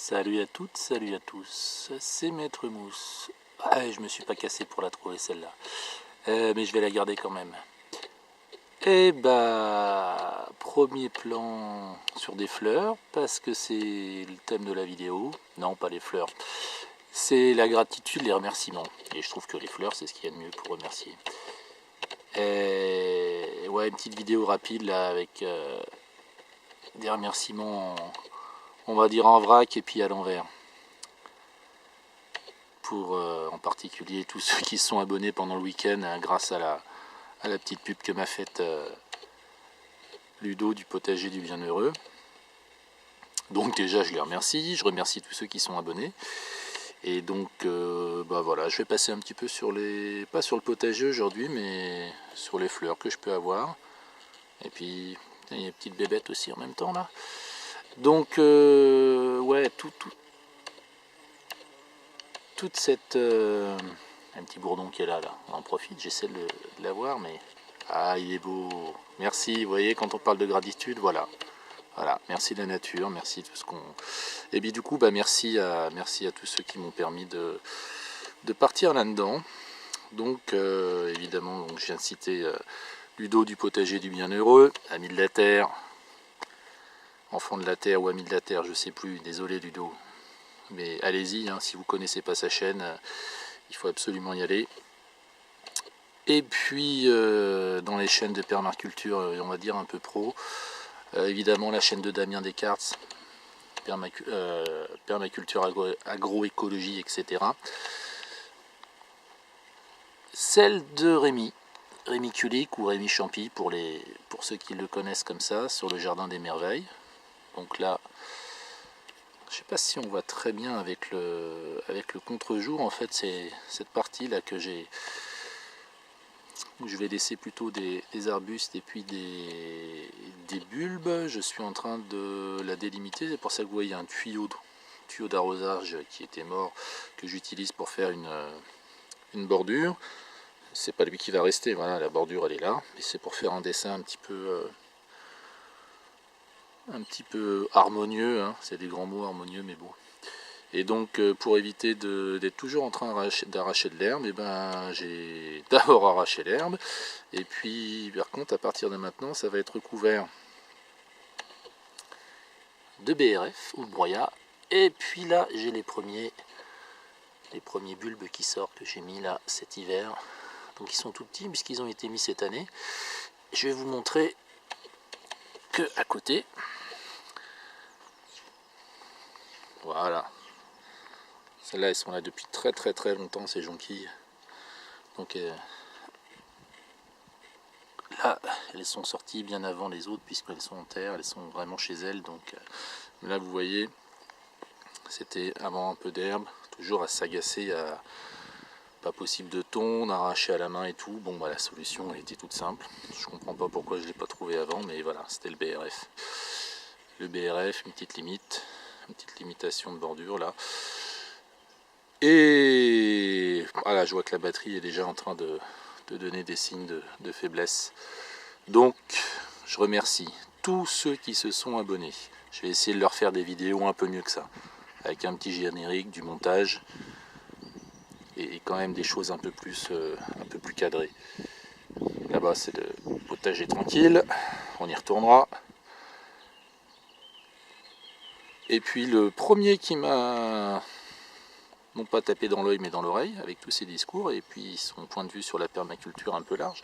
Salut à toutes, salut à tous, c'est Maître Mousse. Ah, je me suis pas cassé pour la trouver celle-là, mais je vais la garder quand même. Et bah, premier plan sur des fleurs, parce que c'est le thème de la vidéo. Non, pas les fleurs, c'est la gratitude, les remerciements. Et je trouve que les fleurs, c'est ce qu'il y a de mieux pour remercier. Et ouais, une petite vidéo rapide là, avec des remerciements, on va dire en vrac et puis à l'envers. Pour en particulier tous ceux qui se sont abonnés pendant le week-end grâce à la petite pub que m'a faite Ludo du potager du bienheureux. Donc déjà je les remercie, je remercie tous ceux qui sont abonnés. Et donc bah voilà, je vais passer un petit peu sur les, pas sur le potager aujourd'hui, mais sur les fleurs que je peux avoir. Et puis il y a une petite bébête aussi en même temps là. Donc ouais, toute cette un petit bourdon qui est là, on en profite, j'essaie de l'avoir, mais ah, il est beau. Merci, vous voyez, quand on parle de gratitude, voilà, merci la nature, merci tout ce qu'on. Et puis du coup, bah merci à tous ceux qui m'ont permis de partir là-dedans. Donc évidemment, donc, je viens de citer Ludo du potager du bienheureux, ami de la terre, enfant de la terre ou ami de la terre, je sais plus, désolé Ludo. Mais allez-y, hein, si vous ne connaissez pas sa chaîne, il faut absolument y aller. Et puis dans les chaînes de permaculture, on va dire un peu pro, évidemment la chaîne de Damien Descartes, permaculture agroécologie, etc. Celle de Rémi Kulik ou Rémi Champy pour ceux qui le connaissent comme ça, sur le jardin des merveilles. Donc là, je ne sais pas si on voit très bien avec le contre-jour, en fait c'est cette partie là que j'ai, où je vais laisser plutôt des arbustes et puis des bulbes. Je suis en train de la délimiter, c'est pour ça que vous voyez un tuyau d'arrosage qui était mort, que j'utilise pour faire une bordure. C'est pas lui qui va rester, voilà, la bordure elle est là, et c'est pour faire un dessin un petit peu harmonieux, hein. C'est des grands mots, harmonieux, mais bon. Et donc pour éviter d'être toujours en train d'arracher de l'herbe, et ben j'ai d'abord arraché l'herbe, et puis par contre à partir de maintenant ça va être recouvert de BRF ou de broyat. Et puis là j'ai les premiers bulbes qui sortent, que j'ai mis là cet hiver. Donc ils sont tout petits puisqu'ils ont été mis cette année. Je vais vous montrer que à côté, voilà, celles-là elles sont là depuis très très très longtemps, ces jonquilles. Donc là elles sont sorties bien avant les autres puisqu'elles sont en terre, elles sont vraiment chez elles. Donc là vous voyez, c'était avant un peu d'herbe, toujours à s'agacer, à pas possible de tondre, arracher à la main et tout. Bon bah la solution elle était toute simple, je comprends pas pourquoi je l'ai pas trouvé avant, mais voilà, c'était le BRF. Le BRF, une petite limitation de bordure là. Et voilà, je vois que la batterie est déjà en train de donner des signes de faiblesse. Donc je remercie tous ceux qui se sont abonnés. Je vais essayer de leur faire des vidéos un peu mieux que ça, avec un petit générique, du montage et quand même des choses un peu plus cadrées. Là-bas c'est le potager tranquille, on y retournera. Et puis le premier qui m'a, non pas tapé dans l'œil mais dans l'oreille avec tous ses discours et puis son point de vue sur la permaculture un peu large,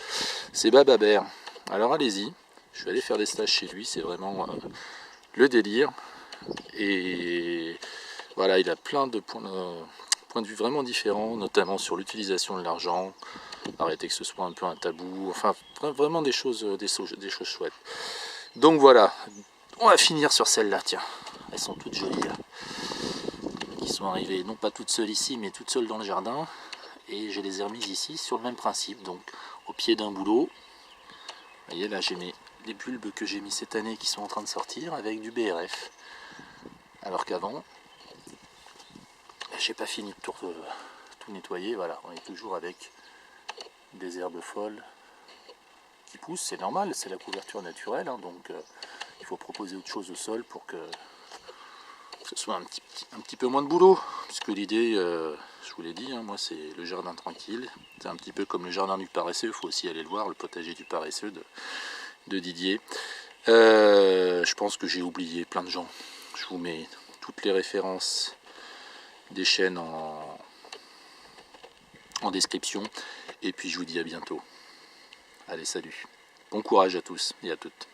c'est Bababert. Alors allez-y, je vais aller faire des stages chez lui, c'est vraiment le délire. Et voilà, il a plein de points de vue vraiment différents, notamment sur l'utilisation de l'argent, arrêter que ce soit un peu un tabou, enfin vraiment des choses chouettes. Donc voilà, on va finir sur celle-là, tiens, elles sont toutes jolies là, qui sont arrivées non pas toutes seules ici, mais toutes seules dans le jardin, et je les ai remises ici sur le même principe, donc au pied d'un bouleau. Vous voyez là, j'ai les bulbes que j'ai mis cette année qui sont en train de sortir avec du BRF, alors qu'avant j'ai pas fini de tout nettoyer. Voilà, on est toujours avec des herbes folles qui poussent, c'est normal, c'est la couverture naturelle, hein, donc il faut proposer autre chose au sol pour que que ce soit un petit peu moins de boulot, puisque l'idée, je vous l'ai dit, hein, moi c'est le jardin tranquille, c'est un petit peu comme le jardin du paresseux, il faut aussi aller le voir, le potager du paresseux de Didier. Je pense que j'ai oublié plein de gens, je vous mets toutes les références des chaînes en description, et puis je vous dis à bientôt. Allez, salut, bon courage à tous et à toutes.